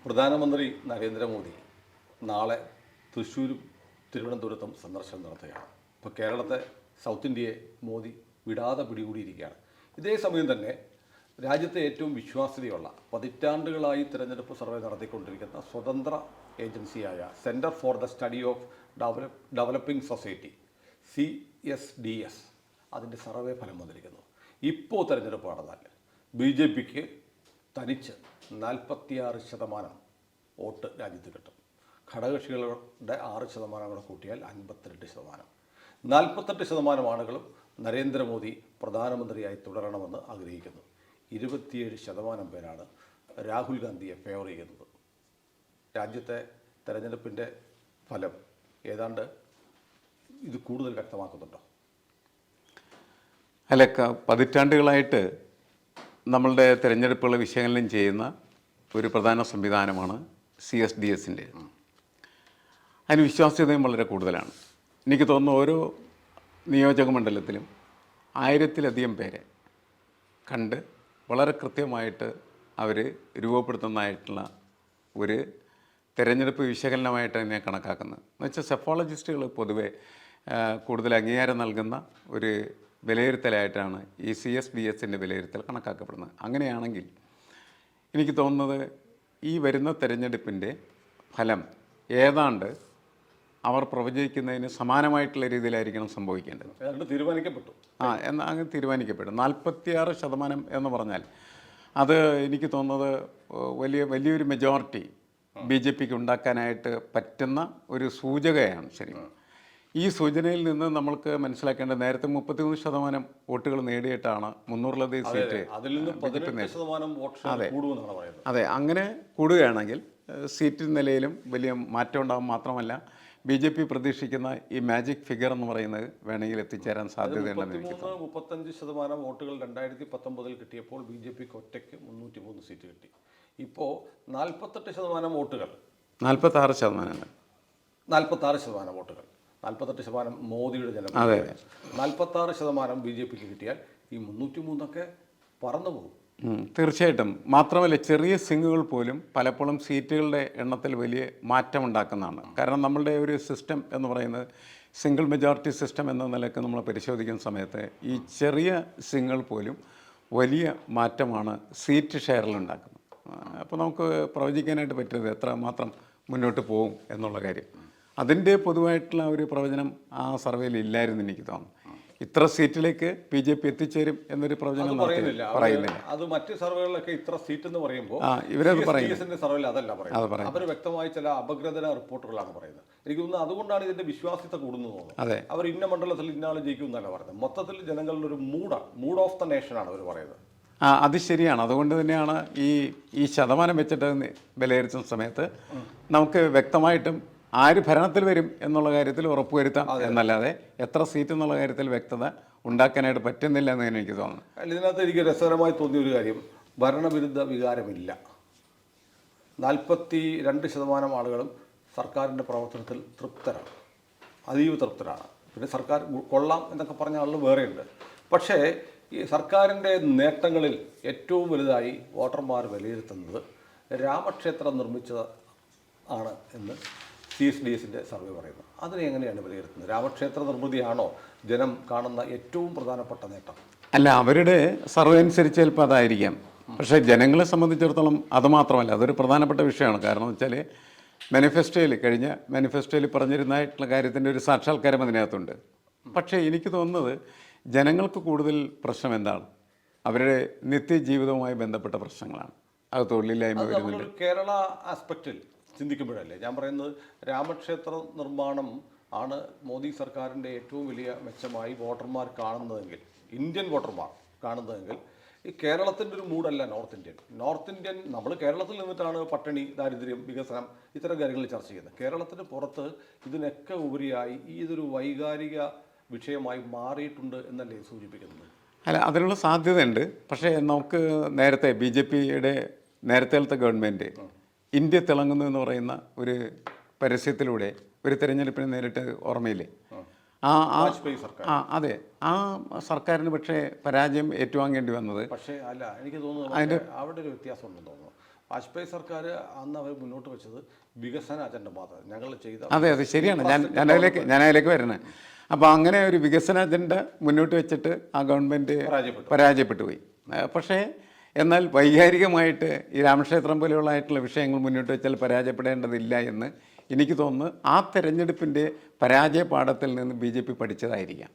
പ്രധാനമന്ത്രി നരേന്ദ്രമോദി നാളെ തൃശ്ശൂരും തിരുവനന്തപുരത്തും സന്ദർശനം നടത്തുകയാണ്. ഇപ്പോൾ കേരളത്തെ സൗത്ത് ഇന്ത്യയെ മോദി വിടാതെ പിടികൂടിയിരിക്കുകയാണ്. ഇതേ സമയം തന്നെ രാജ്യത്തെ ഏറ്റവും വിശ്വാസ്യതയുള്ള പതിറ്റാണ്ടുകളായി തിരഞ്ഞെടുപ്പ് സർവേ നടത്തിക്കൊണ്ടിരിക്കുന്ന സ്വതന്ത്ര ഏജൻസിയായ centre for the study of developing society CSDS അതിൻ്റെ സർവേ ഫലം വന്നിരിക്കുന്നു. ഇപ്പോൾ തിരഞ്ഞെടുപ്പ് നടന്നാൽ BJPക്ക് തനിച്ച് 46% വോട്ട് രാജ്യത്ത് കിട്ടും. ഘടകകക്ഷികളുടെ 6% കൂടെ കൂട്ടിയാൽ 52%. 48% ആളുകളും നരേന്ദ്രമോദി പ്രധാനമന്ത്രിയായി തുടരണമെന്ന് ആഗ്രഹിക്കുന്നു. 27% പേരാണ് രാഹുൽ ഗാന്ധിയെ ഫേവർ ചെയ്യുന്നത്. രാജ്യത്തെ തെരഞ്ഞെടുപ്പിൻ്റെ ഫലം ഏതാണ്ട് ഇത് കൂടുതൽ വ്യക്തമാക്കുന്നുണ്ടോ? അല്ല, പതിറ്റാണ്ടുകളായിട്ട് നമ്മളുടെ തിരഞ്ഞെടുപ്പുകൾ വിശകലനം ചെയ്യുന്ന ഒരു പ്രധാന സംവിധാനമാണ് CSDSൻ്റെ. അതിന് വിശ്വാസ്യതയും വളരെ കൂടുതലാണ്. എനിക്ക് തോന്നുന്നു ഓരോ നിയോജക മണ്ഡലത്തിലും 1000-ലധികം പേരെ കണ്ട് വളരെ കൃത്യമായിട്ട് അവർ രൂപപ്പെടുത്തുന്നതായിട്ടുള്ള ഒരു തിരഞ്ഞെടുപ്പ് വിശകലനമായിട്ട് തന്നെ കണക്കാക്കുന്നത്. എന്നുവെച്ചാൽ സെഫോളജിസ്റ്റുകൾ പൊതുവെ കൂടുതൽ അംഗീകാരം നൽകുന്ന ഒരു വിലയിരുത്തലായിട്ടാണ് ഈ CSDSൻ്റെ വിലയിരുത്തൽ കണക്കാക്കപ്പെടുന്നത്. അങ്ങനെയാണെങ്കിൽ എനിക്ക് തോന്നുന്നത് ഈ വരുന്ന തിരഞ്ഞെടുപ്പിൻ്റെ ഫലം ഏതാണ്ട് അവർ പ്രവചിക്കുന്നതിന് സമാനമായിട്ടുള്ള രീതിയിലായിരിക്കണം സംഭവിക്കേണ്ടത്. തീരുമാനിക്കപ്പെട്ടു. എന്നാൽ അങ്ങ് തീരുമാനിക്കപ്പെട്ടു. 46% എന്ന് പറഞ്ഞാൽ അത് എനിക്ക് തോന്നുന്നത് വലിയൊരു മെജോറിറ്റി BJPക്ക് ഉണ്ടാക്കാനായിട്ട് പറ്റുന്ന ഒരു സൂചകയാണ്. ശരി, ഈ സൂചനയിൽ നിന്ന് നമ്മൾക്ക് മനസ്സിലാക്കേണ്ടത് നേരത്തെ 33% വോട്ടുകൾ നേടിയിട്ടാണ് 300-ലധികം സീറ്റ്. അതെ, അങ്ങനെ കൂടുകയാണെങ്കിൽ സീറ്റ് നിലയിലും വലിയ മാറ്റം ഉണ്ടാകും. മാത്രമല്ല BJP പ്രതീക്ഷിക്കുന്ന ഈ മാജിക് ഫിഗർ എന്ന് പറയുന്നത് വേണമെങ്കിൽ എത്തിച്ചേരാൻ സാധ്യതയുണ്ടെന്ന് എനിക്ക് തോന്നുന്നു. 35% വോട്ടുകൾ 2019 കിട്ടിയപ്പോൾ BJPക്ക് ഒറ്റയ്ക്ക് 303 സീറ്റ് കിട്ടി. ഇപ്പോൾ 48% വോട്ടുകൾ 46% 46% വോട്ടുകൾ 48% മോദിയുടെ ജനം. 46% BJPക്ക് കിട്ടിയാൽ ഈ 303 പറന്നു പോകും. തീർച്ചയായിട്ടും. മാത്രമല്ല ചെറിയ സിംഗുകൾ പോലും പലപ്പോഴും സീറ്റുകളുടെ എണ്ണത്തിൽ വലിയ മാറ്റം ഉണ്ടാക്കുന്നതാണ്. കാരണം നമ്മളുടെ ഒരു സിസ്റ്റം എന്ന് പറയുന്നത് സിംഗിൾ മെജോറിറ്റി സിസ്റ്റം എന്ന നിലയ്ക്ക് നമ്മൾ പരിശോധിക്കുന്ന സമയത്ത് ഈ ചെറിയ സിംഗുകൾ പോലും വലിയ മാറ്റമാണ് സീറ്റ് ഷെയറിൽ ഉണ്ടാക്കുന്നത്. അപ്പോൾ നമുക്ക് പ്രവചിക്കാനായിട്ട് പറ്റുന്നത് എത്ര മാത്രം മുന്നോട്ട് പോകും എന്നുള്ള കാര്യം. അതിൻ്റെ പൊതുവായിട്ടുള്ള ഒരു പ്രവചനം ആ സർവേയിൽ ഇല്ലായിരുന്നു എനിക്ക് തോന്നുന്നു. ഇത്ര സീറ്റിലേക്ക് BJP എത്തിച്ചേരും എന്നൊരു പ്രവചനം പറയുന്നില്ല. അത് മറ്റ് സർവേകളിലൊക്കെ ഇത്ര സീറ്റ് എന്ന് പറയുമ്പോൾ ഇവരത് പറയുന്നത് സർവേയിൽ അതല്ല പറയുന്നത്. അവർ വ്യക്തമായി ചില അപഗ്രഥന റിപ്പോർട്ടുകളാണ് പറയുന്നത്. എനിക്ക് തോന്നുന്നു അതുകൊണ്ടാണ് ഇതിന്റെ വിശ്വാസ്യത കൂടുന്നത് തോന്നുന്നത്. അതെ, അവർ ഇന്ന മണ്ഡലത്തിൽ ഇന്നാൾ ജയിക്കും എന്നല്ല പറയുന്നത്. മൊത്തത്തിൽ ജനങ്ങളുടെ ഒരു മൂഡ് ഓഫ് ദ നേഷൻ ആണ് അവർ പറയുന്നത്. അത് ശരിയാണ്. അതുകൊണ്ട് തന്നെയാണ് ഈ ശതമാനം വെച്ചിട്ട് വിലയിരുത്തുന്ന സമയത്ത് നമുക്ക് വ്യക്തമായിട്ടും ആര് ഭരണത്തിൽ വരും എന്നുള്ള കാര്യത്തിൽ ഉറപ്പുവരുത്താം എന്നല്ലാതെ എത്ര സീറ്റ് എന്നുള്ള കാര്യത്തിൽ വ്യക്തത ഉണ്ടാക്കാനായിട്ട് പറ്റുന്നില്ല എന്ന് എനിക്ക് തോന്നുന്നു. ഇതിനകത്ത് എനിക്ക് രസകരമായി തോന്നിയ ഒരു കാര്യം, ഭരണവിരുദ്ധ വികാരമില്ല. 42% ആളുകളും സർക്കാരിൻ്റെ പ്രവർത്തനത്തിൽ തൃപ്തരാണ്, അതീവ തൃപ്തരാണ്. പിന്നെ സർക്കാർ കൊള്ളാം എന്നൊക്കെ പറഞ്ഞ ആളുകൾ വേറെയുണ്ട്. പക്ഷേ ഈ സർക്കാരിൻ്റെ നേട്ടങ്ങളിൽ ഏറ്റവും വലുതായി വോട്ടർമാർ വിലയിരുത്തുന്നത് രാമക്ഷേത്രം നിർമ്മിച്ചത് ആണ് എന്ന് CSDSൻ്റെ സർവേ പറയുന്നു. അതിനെ എങ്ങനെയാണ് വിലയിരുത്തുന്നത്? രാമക്ഷേത്ര നിർമ്മിതിയാണോ ജനം കാണുന്ന ഏറ്റവും പ്രധാനപ്പെട്ട നേട്ടം? അല്ല, അവരുടെ സർവേ അനുസരിച്ച് ചിലപ്പോൾ അതായിരിക്കാം. പക്ഷേ ജനങ്ങളെ സംബന്ധിച്ചിടത്തോളം അത് മാത്രമല്ല, അതൊരു പ്രധാനപ്പെട്ട വിഷയമാണ്. കാരണം എന്ന് വെച്ചാൽ കഴിഞ്ഞ മാനിഫെസ്റ്റോയിൽ പറഞ്ഞിരുന്നായിട്ടുള്ള കാര്യത്തിൻ്റെ ഒരു സാക്ഷാത്കാരം അതിനകത്തുണ്ട്. പക്ഷേ എനിക്ക് തോന്നുന്നത് ജനങ്ങൾക്ക് കൂടുതൽ പ്രശ്നം എന്താണ്? അവരുടെ നിത്യജീവിതവുമായി ബന്ധപ്പെട്ട പ്രശ്നങ്ങളാണ്. അത് തൊഴിലില്ലായ്മ വരുന്നുണ്ട്. കേരള ആസ്പെക്റ്റിൽ ചിന്തിക്കുമ്പോഴല്ലേ ഞാൻ പറയുന്നത്, രാമക്ഷേത്ര നിർമ്മാണം ആണ് മോദി സർക്കാരിൻ്റെ ഏറ്റവും വലിയ മെച്ചമായി വോട്ടർമാർ കാണുന്നതെങ്കിൽ, ഇന്ത്യൻ വോട്ടർമാർ കാണുന്നതെങ്കിൽ, ഈ കേരളത്തിൻ്റെ ഒരു മൂഡല്ല നോർത്ത് ഇന്ത്യൻ നമ്മൾ കേരളത്തിൽ നിന്നിട്ടാണ് പട്ടിണി, ദാരിദ്ര്യം, വികസനം ഇത്തരം കാര്യങ്ങൾ ചർച്ച ചെയ്യുന്നത്. കേരളത്തിന് പുറത്ത് ഇതിനൊക്കെ ഉപരിയായി ഇതൊരു വൈകാരിക വിഷയമായി മാറിയിട്ടുണ്ട് എന്നല്ലേ സൂചിപ്പിക്കുന്നത്? അല്ല, അതിനുള്ള സാധ്യതയുണ്ട്. പക്ഷേ നമുക്ക് നേരത്തെ BJPയുടെ നേരത്തെ ഗവൺമെൻറ് ഇന്ത്യ തിളങ്ങുന്നു എന്ന് പറയുന്ന ഒരു പരസ്യത്തിലൂടെ ഒരു തിരഞ്ഞെടുപ്പിന് നേരിട്ട് ഓർമ്മയില്ലേ? അതെ, ആ സർക്കാരിന് പക്ഷേ പരാജയം ഏറ്റുവാങ്ങേണ്ടി വന്നത്. പക്ഷേ അല്ല, എനിക്ക് തോന്നുന്നു അവിടെ ഒരു വ്യത്യാസം ഉണ്ടെന്ന് തോന്നുന്നു. വാജ്പേയി സർക്കാർ അന്ന് അവർ മുന്നോട്ട് വെച്ചത് വികസന അജണ്ട മാത്രം ഞങ്ങൾ ചെയ്ത. അതെ ശരിയാണ്. ഞാനതിലേക്ക് വരുന്നത്. അപ്പോൾ അങ്ങനെ ഒരു വികസന അജണ്ട മുന്നോട്ട് വെച്ചിട്ട് ആ ഗവൺമെൻറ് പരാജയപ്പെട്ടു പോയി. പക്ഷേ എന്നാൽ വൈകാരികമായിട്ട് ഈ രാമക്ഷേത്രം പോലെയുള്ളതായിട്ടുള്ള വിഷയങ്ങൾ മുന്നോട്ട് വെച്ചാൽ പരാജയപ്പെടേണ്ടതില്ല എന്ന് എനിക്ക് തോന്നുന്നു. ആ തെരഞ്ഞെടുപ്പിൻ്റെ പരാജയ പാഠത്തിൽ നിന്ന് BJP പഠിച്ചതായിരിക്കാം.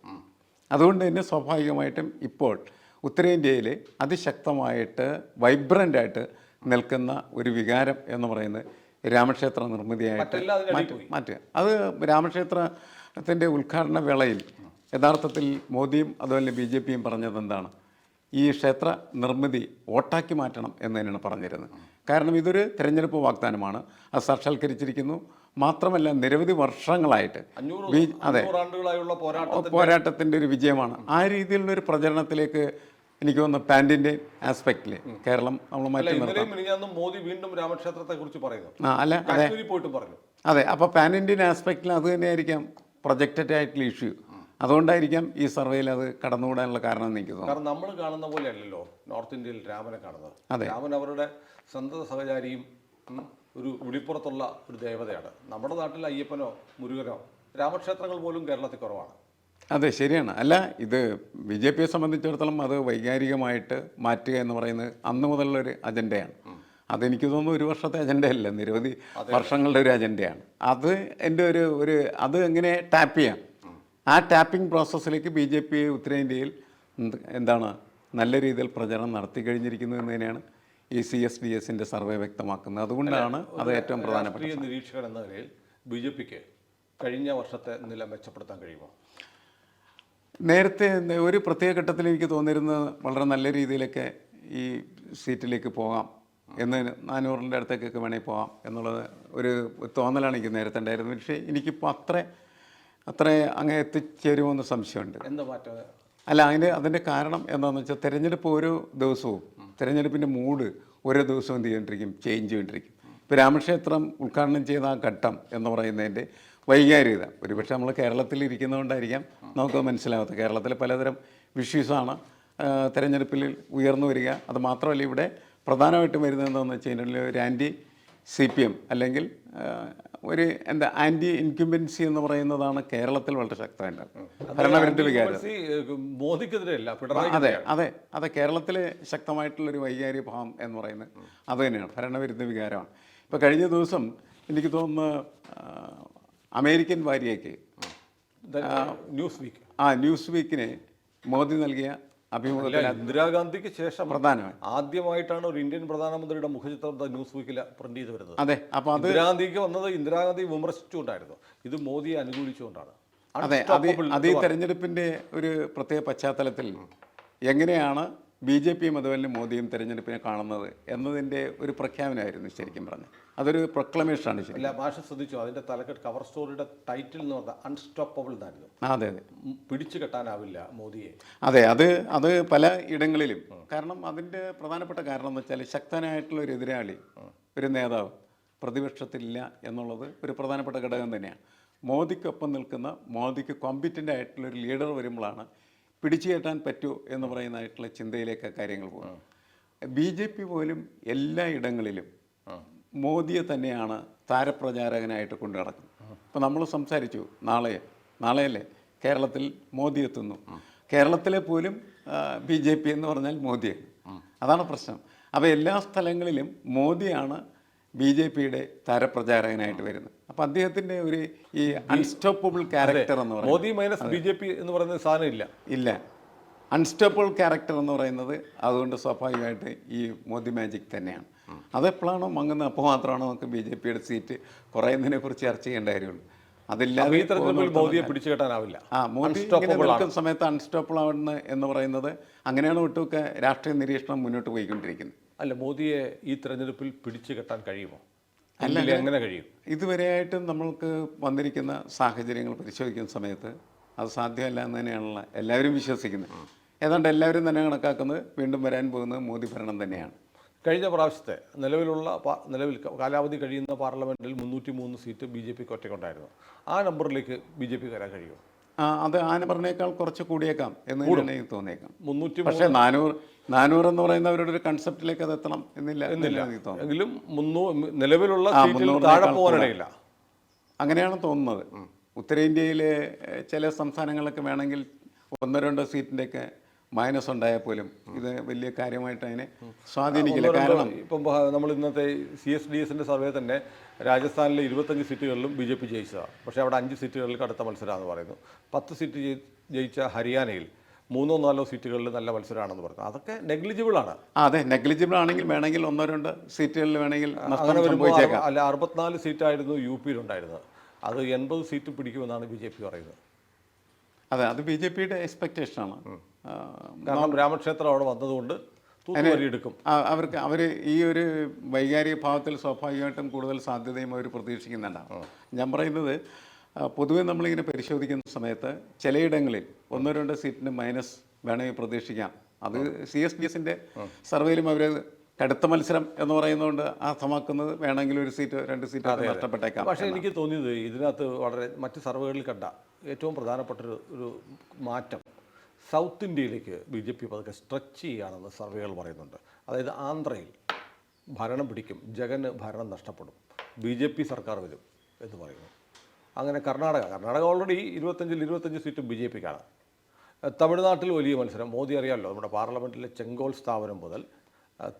അതുകൊണ്ട് തന്നെ സ്വാഭാവികമായിട്ടും ഇപ്പോൾ ഉത്തരേന്ത്യയിൽ അതിശക്തമായിട്ട് വൈബ്രൻ്റായിട്ട് നിൽക്കുന്ന ഒരു വികാരം എന്ന് പറയുന്നത് രാമക്ഷേത്ര നിർമ്മിതിയായിട്ട് മാറ്റുക. അത് രാമക്ഷേത്രത്തിൻ്റെ ഉദ്ഘാടന വേളയിൽ യഥാർത്ഥത്തിൽ മോദിയും അതുപോലെ BJPയും പറഞ്ഞത് എന്താണ്? ഈ ക്ഷേത്ര നിർമ്മിതി വോട്ടാക്കി മാറ്റണം എന്ന് തന്നെയാണ് പറഞ്ഞിരുന്നത്. കാരണം ഇതൊരു തിരഞ്ഞെടുപ്പ് വാഗ്ദാനമാണ്. അത് സാക്ഷാത്കരിച്ചിരിക്കുന്നു. മാത്രമല്ല നിരവധി വർഷങ്ങളായിട്ട് പോരാട്ടത്തിൻ്റെ ഒരു വിജയമാണ്. ആ രീതിയിലുള്ള ഒരു പ്രചരണത്തിലേക്ക് എനിക്ക് തോന്നുന്നു പാൻറ്റിൻ്റെ ആസ്പെക്റ്റിൽ കേരളം നമ്മൾ മോദി വീണ്ടും രാമക്ഷേത്രത്തെ കുറിച്ച് പറയുന്നു. അതെ, അപ്പോൾ പാൻ ഇന്ത്യൻ ആസ്പെക്റ്റിൽ അത് തന്നെയായിരിക്കാം പ്രൊജക്റ്റഡ് ആയിട്ടുള്ള ഇഷ്യൂ. അതുകൊണ്ടായിരിക്കാം ഈ സർവേയിൽ അത് കടന്നുകൂടാനുള്ള കാരണം എന്ന് എനിക്ക് തോന്നുന്നു. കാരണം നമ്മൾ കാണുന്ന പോലെ അല്ലല്ലോ നോർത്ത് ഇന്ത്യയിൽ രാമനെ കാണുന്നത്. രാമൻ അവരുടെ സന്തത സഹചാരിയും ഒരു വിളിപ്പുറത്തുള്ള ഒരു ദേവതയാണ്. നമ്മുടെ നാട്ടിൽ അയ്യപ്പനോ മുരുകനോ രാമക്ഷേത്രങ്ങൾ പോലും കേരളത്തിൽ കുറവാണ്. അതെ ശരിയാണ്. അല്ല, ഇത് BJPയെ സംബന്ധിച്ചിടത്തോളം അത് വൈകാരികമായിട്ട് മാറ്റുക എന്ന് പറയുന്നത് അന്ന് മുതലുള്ളൊരു അജണ്ടയാണ്. അതെനിക്ക് തോന്നുന്നു ഒരു വർഷത്തെ അജണ്ടയല്ല, നിരവധി വർഷങ്ങളുടെ ഒരു അജണ്ടയാണ്. അത് എൻ്റെ ഒരു അത് എങ്ങനെ ടാപ്പ് ചെയ്യാം, ആ ടാപ്പിംഗ് പ്രോസസ്സിലേക്ക് BJP ഉത്തരേന്ത്യയിൽ എന്താണ് നല്ല രീതിയിൽ പ്രചരണം നടത്തി കഴിഞ്ഞിരിക്കുന്നു എന്ന് തന്നെയാണ് ഈ CSDSൻ്റെ സർവേ വ്യക്തമാക്കുന്നത്. അതുകൊണ്ടാണ് അത് ഏറ്റവും പ്രധാനപ്പെട്ട. നിരീക്ഷകൻ എന്ന നിലയിൽ BJPക്ക് കഴിഞ്ഞ വർഷത്തെ നില മെച്ചപ്പെടുത്താൻ കഴിയുമോ? നേരത്തെ ഒരു പ്രത്യേക ഘട്ടത്തിൽ എനിക്ക് തോന്നിയിരുന്നത് വളരെ നല്ല രീതിയിലൊക്കെ ഈ സീറ്റിലേക്ക് പോകാം എന്ന്, 400-ൻ്റെ അടുത്തേക്കൊക്കെ വേണമെങ്കിൽ പോകാം എന്നുള്ളത് ഒരു തോന്നലാണ് എനിക്ക് നേരത്തെ ഉണ്ടായിരുന്നത്. പക്ഷേ എനിക്കിപ്പോൾ അത്ര അങ്ങ് എത്തിച്ചേരുമെന്ന് സംശയമുണ്ട്. എന്താ മാറ്റം? അല്ല, അതിൻ്റെ കാരണം എന്താണെന്ന് വെച്ചാൽ തിരഞ്ഞെടുപ്പ് ഓരോ ദിവസവും തിരഞ്ഞെടുപ്പിൻ്റെ മൂഡ് ഓരോ ദിവസവും എന്ത് ചെയ്തുകൊണ്ടിരിക്കും, ചേഞ്ച് ചെയ്തുകൊണ്ടിരിക്കും. ഇപ്പോൾ രാമക്ഷേത്രം ഉദ്ഘാടനം ചെയ്ത ആ ഘട്ടം എന്ന് പറയുന്നതിൻ്റെ വൈകാരികത ഒരുപക്ഷെ നമ്മൾ കേരളത്തിൽ ഇരിക്കുന്നതുകൊണ്ടായിരിക്കാം നമുക്ക് മനസ്സിലാവാത്തത്. കേരളത്തിൽ പലതരം ഇഷ്യൂസാണ് തിരഞ്ഞെടുപ്പിൽ ഉയർന്നു വരിക. അത് മാത്രമല്ല ഇവിടെ പ്രധാനമായിട്ടും വരുന്നത് എന്താണെന്ന് വെച്ച് കഴിഞ്ഞാൽ ഒരു CPM അല്ലെങ്കിൽ ഒരു ആൻറ്റി ഇൻക്യുംബൻസി എന്ന് പറയുന്നതാണ് കേരളത്തിൽ വളരെ ശക്തമായിട്ട് ഭരണവിരുദ്ധ വികാരം. അതെ കേരളത്തിൽ ശക്തമായിട്ടുള്ളൊരു വൈകാരിക ഭാവം എന്ന് പറയുന്നത് അത് തന്നെയാണ്, ഭരണവിരുദ്ധ വികാരമാണ്. ഇപ്പോൾ കഴിഞ്ഞ ദിവസം എനിക്ക് തോന്നുന്നു അമേരിക്കൻ വാരികയ്ക്ക് ന്യൂസ് വീക്കിന് മോദി നൽകിയ അഭിമുഖത്തിൽ ഇന്ദിരാഗാന്ധിക്ക് ശേഷം പ്രധാനമായി ആദ്യമായിട്ടാണ് ഒരു ഇന്ത്യൻ പ്രധാനമന്ത്രിയുടെ മുഖചിത്രം ന്യൂസ് വീക്കിൽ പ്രിന്റ് ചെയ്ത് വരുന്നത്. അതെ, അപ്പോൾ അത് ഇന്ദിരാഗാന്ധിക്ക് വന്നത് ഇന്ദിരാഗാന്ധി വിമർശിച്ചുകൊണ്ടായിരുന്നു, ഇത് മോദിയെ അനുകൂലിച്ചുകൊണ്ടാണ്. അതെ, അത് ഈ തെരഞ്ഞെടുപ്പിൻ്റെ ഒരു പ്രത്യേക പശ്ചാത്തലത്തിൽ എങ്ങനെയാണ് BJPയും അതുപോലെ മോദിയും തെരഞ്ഞെടുപ്പിനെ കാണുന്നത് എന്നതിൻ്റെ ഒരു പ്രഖ്യാപനമായിരുന്നു ശരിക്കും പറഞ്ഞത്. അതൊരു പ്രൊക്ലമേഷനാണ്. അല്ല, ഭാഷ ശ്രദ്ധിച്ചു, അതിൻ്റെ തലക്കെട്ട് കവർ സ്റ്റോറിയുടെ ടൈറ്റിൽ എന്ന് പറഞ്ഞാൽ അൺസ്റ്റോപ്പബിൾ എന്നായിരുന്നു. അതെ, പിടിച്ചു കെട്ടാനാവില്ല മോദിയെ. അതെ, അത് പല ഇടങ്ങളിലും. കാരണം അതിൻ്റെ പ്രധാനപ്പെട്ട കാരണം എന്ന് വെച്ചാൽ ശക്തനായിട്ടുള്ള ഒരു എതിരാളി, ഒരു നേതാവ് പ്രതിപക്ഷത്തിലില്ല എന്നുള്ളത് ഒരു പ്രധാനപ്പെട്ട ഘടകം തന്നെയാണ്. മോദിക്കൊപ്പം നിൽക്കുന്ന, മോദിക്ക് കോമ്പീറ്റൻ്റ് ആയിട്ടുള്ളൊരു ലീഡർ വരുമ്പോഴാണ് പിടിച്ചു കയറ്റാൻ പറ്റുമോ എന്ന് പറയുന്നതായിട്ടുള്ള ചിന്തയിലേക്ക് കാര്യങ്ങൾ പോകും. BJP പോലും എല്ലാ ഇടങ്ങളിലും മോദിയെ തന്നെയാണ് താരപ്രചാരകനായിട്ട് കൊണ്ടു നടക്കുന്നത്. ഇപ്പോൾ നമ്മൾ സംസാരിച്ചു, നാളെയല്ലേ കേരളത്തിൽ മോദി എത്തുന്നു. കേരളത്തിലെ പോലും BJP എന്ന് പറഞ്ഞാൽ മോദിയാണ്. അതാണ് പ്രശ്നം. അപ്പോൾ എല്ലാ സ്ഥലങ്ങളിലും മോദിയാണ് BJPയുടെ താരപ്രചാരകനായിട്ട് വരുന്നത്. അപ്പോൾ അദ്ദേഹത്തിൻ്റെ ഈ അൺസ്റ്റോപ്പബിൾ ക്യാരക്ടർ എന്ന് പറയുന്നത്, മോദി മൈനസ് BJP എന്ന് പറയുന്ന സാധനം ഇല്ല. അൺസ്റ്റോപ്പബിൾ ക്യാരക്ടർ എന്ന് പറയുന്നത് അതുകൊണ്ട് സ്വാഭാവികമായിട്ട് ഈ മോദി മാജിക് തന്നെയാണ്. അതെപ്പോഴാണോ മങ്ങുന്നത് അപ്പോൾ മാത്രമാണ് നമുക്ക് BJPയുടെ സീറ്റ് കുറയുന്നതിനെ കുറിച്ച് ചർച്ച ചെയ്യേണ്ട കാര്യമുള്ളൂ. അതില്ലാതെ മോദിയെ പിടിച്ചു കെട്ടാനാവില്ല. മോദി നിൽക്കുന്ന സമയത്ത് അൺസ്റ്റോപ്പബിൾ ആവുന്ന എന്ന് പറയുന്നത് അങ്ങനെയാണ് ഒട്ടുമൊക്കെ രാഷ്ട്രീയ നിരീക്ഷണം മുന്നോട്ട് പോയിക്കൊണ്ടിരിക്കുന്നത്. അല്ല, മോദിയെ ഈ തെരഞ്ഞെടുപ്പിൽ പിടിച്ചു കെട്ടാൻ കഴിയുമോ? അല്ല, എങ്ങനെ കഴിയും? ഇതുവരെയായിട്ടും നമ്മൾക്ക് വന്നിരിക്കുന്ന സാഹചര്യങ്ങൾ പരിശോധിക്കുന്ന സമയത്ത് അത് സാധ്യമല്ല എന്ന് തന്നെയാണല്ലോ എല്ലാവരും വിശ്വസിക്കുന്നത്. ഏതാണ്ട് എല്ലാവരും തന്നെ കണക്കാക്കുന്നത് വീണ്ടും വരാൻ പോകുന്നത് മോദി ഭരണം തന്നെയാണ്. കഴിഞ്ഞ പ്രാവശ്യത്തെ നിലവിൽ കാലാവധി കഴിയുന്ന പാർലമെൻറ്റിൽ 303 സീറ്റ് BJPക്ക് ഒറ്റയ്ക്കുണ്ടായിരുന്നു. ആ നമ്പറിലേക്ക് BJP വരാൻ കഴിയുമോ? അത് ആന പറഞ്ഞേക്കാൾ കുറച്ച് കൂടിയേക്കാം എന്ന് തന്നെയാണ് എനിക്ക് തോന്നിയേക്കാം. 300 പക്ഷേ 400 എന്ന് പറയുന്ന അവരുടെ ഒരു കൺസെപ്റ്റിലേക്ക് അത് എത്തണം എന്നില്ല എനിക്ക് തോന്നുന്നു. എങ്കിലും നിലവിലുള്ള സീറ്റിൽ താഴെ പോകാനിടയില്ല. അങ്ങനെയാണ് തോന്നുന്നത്. ഉത്തരേന്ത്യയിലെ ചില സംസ്ഥാനങ്ങളൊക്കെ വേണമെങ്കിൽ 1-2 സീറ്റിൻ്റെയൊക്കെ മൈനസ് ഉണ്ടായാൽ പോലും ഇത് വലിയ കാര്യമായിട്ട് അതിനെ സ്വാധീനിക്കില്ല. കാരണം ഇപ്പം നമ്മൾ ഇന്നത്തെ CSDS സർവേ തന്നെ രാജസ്ഥാനിലെ 25 സീറ്റുകളിലും BJP ജയിച്ചതാണ്. പക്ഷേ അവിടെ 5 സീറ്റുകളിൽ കടുത്ത മത്സരമാണെന്ന് പറയുന്നു. 10 സീറ്റ് ജയിച്ച ഹരിയാനയിൽ 3-4 സീറ്റുകളിൽ നല്ല മത്സരമാണെന്ന് പറഞ്ഞു. അതൊക്കെ നെഗ്ലിജിബിൾ ആണ്. അതെ, നെഗ്ലിജിബിൾ ആണെങ്കിൽ വേണമെങ്കിൽ 1-2 സീറ്റുകളിൽ വേണമെങ്കിൽ അങ്ങനെ വരുമ്പോൾ 64 സീറ്റായിരുന്നു UP-യിലുണ്ടായിരുന്നത്. അത് 80 സീറ്റ് പിടിക്കുമെന്നാണ് BJP പറയുന്നത്. അതെ, അത് BJP-യുടെ എക്സ്പെക്റ്റേഷനാണ്. കാരണം രാമക്ഷേത്രം അവിടെ വന്നതുകൊണ്ട് എടുക്കും. അവർ ഈ ഒരു വൈകാരിക ഭാവത്തിൽ സ്വാഭാവികമായിട്ടും കൂടുതൽ സാധ്യതയും അവർ പ്രതീക്ഷിക്കുന്നുണ്ടാവും. ഞാൻ പറയുന്നത് പൊതുവെ നമ്മളിങ്ങനെ പരിശോധിക്കുന്ന സമയത്ത് ചിലയിടങ്ങളിൽ 1-2 സീറ്റിന് മൈനസ് വേണമെങ്കിൽ പ്രതീക്ഷിക്കാം. അത് CSDS-ന്റെ സർവേയിലും അവർ കടുത്ത മത്സരം എന്ന് പറയുന്നതുകൊണ്ട് അർത്ഥമാക്കുന്നത് വേണമെങ്കിൽ 1 സീറ്റ് 2 സീറ്റ് നഷ്ടപ്പെട്ടേക്കാം. പക്ഷേ എനിക്ക് തോന്നിയത് ഇതിനകത്ത് വളരെ മറ്റ് സർവേകളിൽ കണ്ട ഏറ്റവും പ്രധാനപ്പെട്ട ഒരു മാറ്റം സൗത്ത് ഇന്ത്യയിലേക്ക് BJP പതുക്കെ സ്ട്രെച്ച് ചെയ്യുകയാണെന്ന് സർവേകൾ പറയുന്നുണ്ട്. അതായത് ആന്ധ്രയിൽ ഭരണം പിടിക്കും, ജഗന് ഭരണം നഷ്ടപ്പെടും, BJP സർക്കാർ വരും എന്ന് പറയുന്നു. അങ്ങനെ കർണാടക ഓൾറെഡി 25 സീറ്റും BJP-ക്കാണ്. തമിഴ്നാട്ടിൽ വലിയ മത്സരം. മോദി അറിയാമല്ലോ, നമ്മുടെ പാർലമെൻറ്റിലെ ചെങ്കോൽ സ്ഥാപനം മുതൽ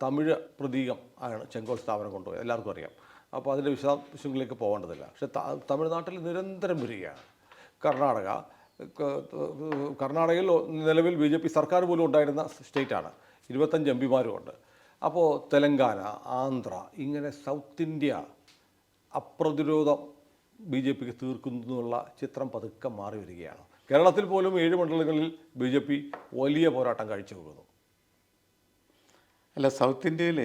തമിഴ് പ്രതീകം ആണ് ചെങ്കോൽ സ്ഥാപനം കൊണ്ടുപോയത്, എല്ലാവർക്കും അറിയാം. അപ്പോൾ അതിൻ്റെ വിശദാംശങ്ങളിലേക്ക് പോകേണ്ടതില്ല. പക്ഷേ തമിഴ്നാട്ടിൽ നിരന്തരം വരികയാണ്. കർണാടകയിൽ നിലവിൽ BJP സർക്കാർ പോലും ഉണ്ടായിരുന്ന സ്റ്റേറ്റാണ്. 25 MP-മാരുമുണ്ട്. അപ്പോൾ തെലങ്കാന, ആന്ധ്ര, ഇങ്ങനെ സൗത്ത് ഇന്ത്യ അപ്രതിരോധം BJP-ക്ക് തീർക്കുന്നുള്ള ചിത്രം പതുക്കെ മാറി വരികയാണ്. കേരളത്തിൽ പോലും 7 മണ്ഡലങ്ങളിൽ BJP വലിയ പോരാട്ടം കാഴ്ചവെക്കുന്നു. അല്ല, സൗത്ത് ഇന്ത്യയിൽ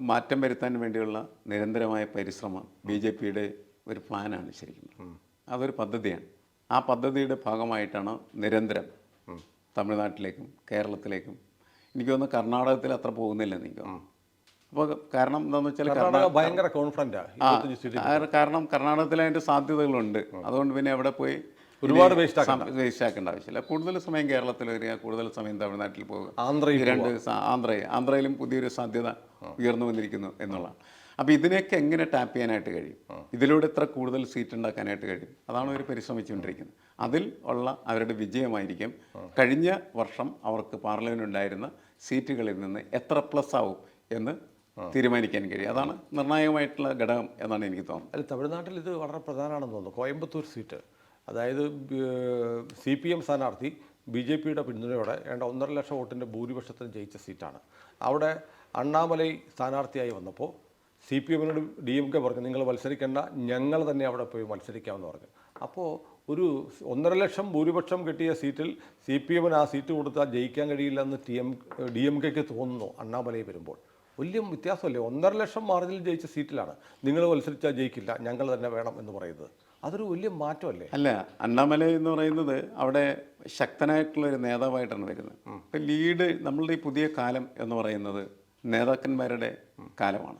മാറ്റം വരുത്താൻ വേണ്ടിയുള്ള നിരന്തരമായ പരിശ്രമം BJP-യുടെ ഒരു പ്ലാനാണ് ശരിക്കും. അതൊരു പദ്ധതിയാണ്. ആ പദ്ധതിയുടെ ഭാഗമായിട്ടാണ് നിരന്തരം തമിഴ്നാട്ടിലേക്കും കേരളത്തിലേക്കും, എനിക്ക് തോന്നുന്നു കർണാടകത്തിൽ അത്ര പോകുന്നില്ല എനിക്ക് തോന്നുന്നു. അപ്പോൾ കാരണം എന്താണെന്ന് വെച്ചാൽ ഭയങ്കര കോൺഫിഡൻ്റ്. കാരണം കർണാടകത്തിൽ അതിൻ്റെ സാധ്യതകളുണ്ട്. അതുകൊണ്ട് പിന്നെ അവിടെ പോയി ഒരുപാട് വേസ്റ്റ് ആക്കേണ്ട ആവശ്യമില്ല. കൂടുതൽ സമയം കേരളത്തിൽ വരിക, കൂടുതൽ സമയം തമിഴ്നാട്ടിൽ പോകുക. ആന്ധ്രയിലും പുതിയൊരു സാധ്യത ഉയർന്നു വന്നിരിക്കുന്നു എന്നുള്ളതാണ്. അപ്പോൾ ഇതിനെയൊക്കെ എങ്ങനെ ടാപ്പ് ചെയ്യാനായിട്ട് കഴിയും, ഇതിലൂടെ എത്ര കൂടുതൽ സീറ്റ് ഉണ്ടാക്കാനായിട്ട് കഴിയും, അതാണ് അവർ പരിശ്രമിച്ചുകൊണ്ടിരിക്കുന്നത്. അതിൽ ഉള്ള അവരുടെ വിജയമായിരിക്കും കഴിഞ്ഞ വർഷം അവർക്ക് പാർലമെൻറ്റിലുണ്ടായിരുന്ന സീറ്റുകളിൽ നിന്ന് എത്ര പ്ലസ് ആവും എന്ന് തീരുമാനിക്കാൻ കഴിയും. അതാണ് നിർണായകമായിട്ടുള്ള ഘടകം എന്നാണ് എനിക്ക് തോന്നുന്നത്. അല്ല, തമിഴ്നാട്ടിൽ ഇത് വളരെ പ്രധാനമാണെന്ന് തോന്നുന്നു. കോയമ്പത്തൂർ സീറ്റ്, അതായത് CPM സ്ഥാനാർത്ഥി BJP-യുടെ പിന്തുണയോടെ 1.5 ലക്ഷം വോട്ടിൻ്റെ ഭൂരിപക്ഷത്തിന് ജയിച്ച സീറ്റാണ്. അവിടെ അണ്ണാമലൈ സ്ഥാനാർത്ഥിയായി വന്നപ്പോൾ CPM-നോട് DMK പറഞ്ഞു, നിങ്ങൾ മത്സരിക്കേണ്ട, ഞങ്ങൾ തന്നെ അവിടെ പോയി മത്സരിക്കാമെന്ന് പറഞ്ഞു. അപ്പോൾ ഒരു 1.5 ലക്ഷം ഭൂരിപക്ഷം കിട്ടിയ സീറ്റിൽ CPM-ന് ആ സീറ്റ് കൊടുത്താൽ ജയിക്കാൻ കഴിയില്ലെന്ന് DMK-ക്ക് തോന്നുന്നു. അണ്ണാമലൈ വരുമ്പോൾ വലിയ വ്യത്യാസമല്ലേ? 1.5 ലക്ഷം മാർജിനിൽ ജയിച്ച സീറ്റിലാണ് നിങ്ങൾ മത്സരിച്ചാൽ ജയിക്കില്ല, ഞങ്ങൾ തന്നെ വേണം എന്ന് പറയുന്നത്. അതൊരു വലിയ മാറ്റമല്ലേ? അല്ല, അണ്ണാമലൈ എന്ന് പറയുന്നത് അവിടെ ശക്തനായിട്ടുള്ളൊരു നേതാവായിട്ടാണ് വരുന്നത്. ഇപ്പം ലീഡ്, നമ്മളുടെ ഈ പുതിയ കാലം എന്ന് പറയുന്നത് നേതാക്കന്മാരുടെ കാലമാണ്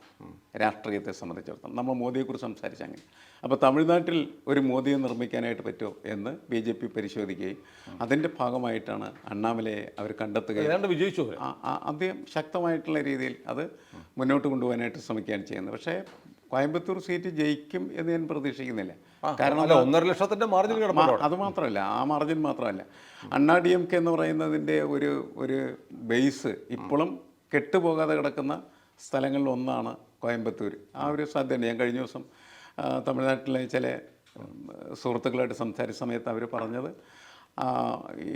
രാഷ്ട്രീയത്തെ സംബന്ധിച്ചിടത്തോളം. നമ്മൾ മോദിയെക്കുറിച്ച് സംസാരിച്ച അങ്ങനെ. അപ്പോൾ തമിഴ്നാട്ടിൽ ഒരു മോദിയെ നിർമ്മിക്കാനായിട്ട് പറ്റുമോ എന്ന് BJP പരിശോധിക്കുകയും അതിൻ്റെ ഭാഗമായിട്ടാണ് അണ്ണാമലയെ അവർ കണ്ടെത്തുകയും വിജയിച്ചു. അദ്ദേഹം ശക്തമായിട്ടുള്ള രീതിയിൽ അത് മുന്നോട്ട് കൊണ്ടുപോകാനായിട്ട് ശ്രമിക്കുകയാണ് ചെയ്യുന്നത്. പക്ഷേ കോയമ്പത്തൂർ സീറ്റ് ജയിക്കും എന്ന് ഞാൻ പ്രതീക്ഷിക്കുന്നില്ല. കാരണം 1.5 ലക്ഷത്തിൻ്റെ മാർജിൻ അത് മാത്രമല്ല, ആ മാർജിൻ മാത്രമല്ല, അണ്ണാ DMK എന്ന് പറയുന്നതിൻ്റെ ഒരു ബേസ് ഇപ്പോഴും കെട്ടുപോകാതെ കിടക്കുന്ന സ്ഥലങ്ങളിൽ ഒന്നാണ് കോയമ്പത്തൂർ. ആ ഒരു സാധ്യത ഞാൻ കഴിഞ്ഞ ദിവസം തമിഴ്നാട്ടിലെ ചില സുഹൃത്തുക്കളായിട്ട് സംസാരിച്ച സമയത്ത് അവർ പറഞ്ഞത് ഈ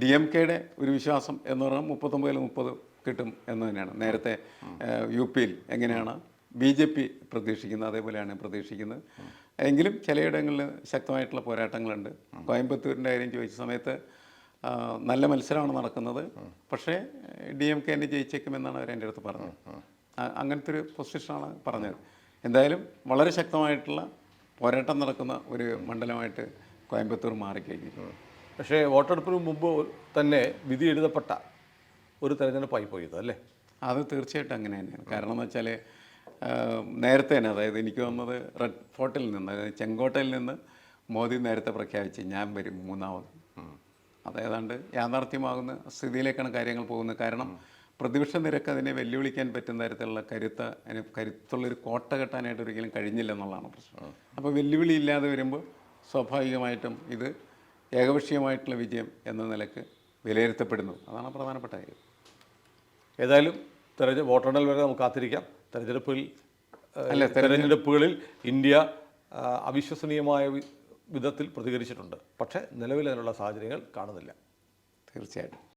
DMK-യുടെ ഒരു വിശ്വാസം എന്ന് പറഞ്ഞാൽ 39-30 കിട്ടും എന്ന് തന്നെയാണ്. നേരത്തെ UP-യിൽ എങ്ങനെയാണ് BJP പ്രതീക്ഷിക്കുന്നത് അതേപോലെയാണ് പ്രതീക്ഷിക്കുന്നത്. എങ്കിലും ചിലയിടങ്ങളിൽ ശക്തമായിട്ടുള്ള പോരാട്ടങ്ങളുണ്ട്. കോയമ്പത്തൂരിൻ്റെ കാര്യം ചോദിച്ച സമയത്ത് നല്ല മത്സരമാണ് നടക്കുന്നത്. പക്ഷേ DMK തന്നെ ജയിച്ചേക്കുമെന്നാണ് അവർ എൻ്റെ അടുത്ത് പറഞ്ഞത്. അങ്ങനത്തെ ഒരു പൊസിഷനാണ് പറഞ്ഞത്. എന്തായാലും വളരെ ശക്തമായിട്ടുള്ള പോരാട്ടം നടക്കുന്ന ഒരു മണ്ഡലമായിട്ട് കോയമ്പത്തൂർ മാറിക്കഴിഞ്ഞു. പക്ഷേ വോട്ടെടുപ്പിന് മുമ്പ് തന്നെ വിധി എഴുതപ്പെട്ട ഒരു തെരഞ്ഞെടുപ്പായി പോയത് അല്ലേ? അത് തീർച്ചയായിട്ടും അങ്ങനെ തന്നെയാണ്. കാരണം എന്ന് വെച്ചാൽ നേരത്തെ തന്നെ, അതായത് എനിക്ക് വന്നത് റെഡ് ഫോർട്ടിൽ നിന്ന്, അതായത് ചെങ്കോട്ടയിൽ നിന്ന് മോദി നേരത്തെ പ്രഖ്യാപിച്ച് ഞാൻ വരും മൂന്നാമത്. അതേതാണ്ട് യാഥാർത്ഥ്യമാകുന്ന സ്ഥിതിയിലേക്കാണ് കാര്യങ്ങൾ പോകുന്നത്. കാരണം പ്രതിപക്ഷ നിരക്ക് അതിനെ വെല്ലുവിളിക്കാൻ പറ്റുന്ന തരത്തിലുള്ള കരുത്തുള്ളൊരു കോട്ട കെട്ടാനായിട്ട് ഒരിക്കലും കഴിഞ്ഞില്ല എന്നുള്ളതാണ് പ്രശ്നം. അപ്പോൾ വെല്ലുവിളി ഇല്ലാതെ വരുമ്പോൾ സ്വാഭാവികമായിട്ടും ഇത് ഏകപക്ഷീയമായിട്ടുള്ള വിജയം എന്ന നിലക്ക് വിലയിരുത്തപ്പെടുന്നു. അതാണ് പ്രധാനപ്പെട്ട കാര്യം. ഏതായാലും വോട്ടെണ്ണൽ വരെ നമുക്ക് കാത്തിരിക്കാം. തെരഞ്ഞെടുപ്പുകളിൽ ഇന്ത്യ അവിശ്വസനീയമായ വിധത്തിൽ പ്രതികരിച്ചിട്ടുണ്ട്. പക്ഷേ നിലവിൽ അതിനുള്ള സാഹചര്യങ്ങൾ കാണുന്നില്ല. തീർച്ചയായിട്ടും.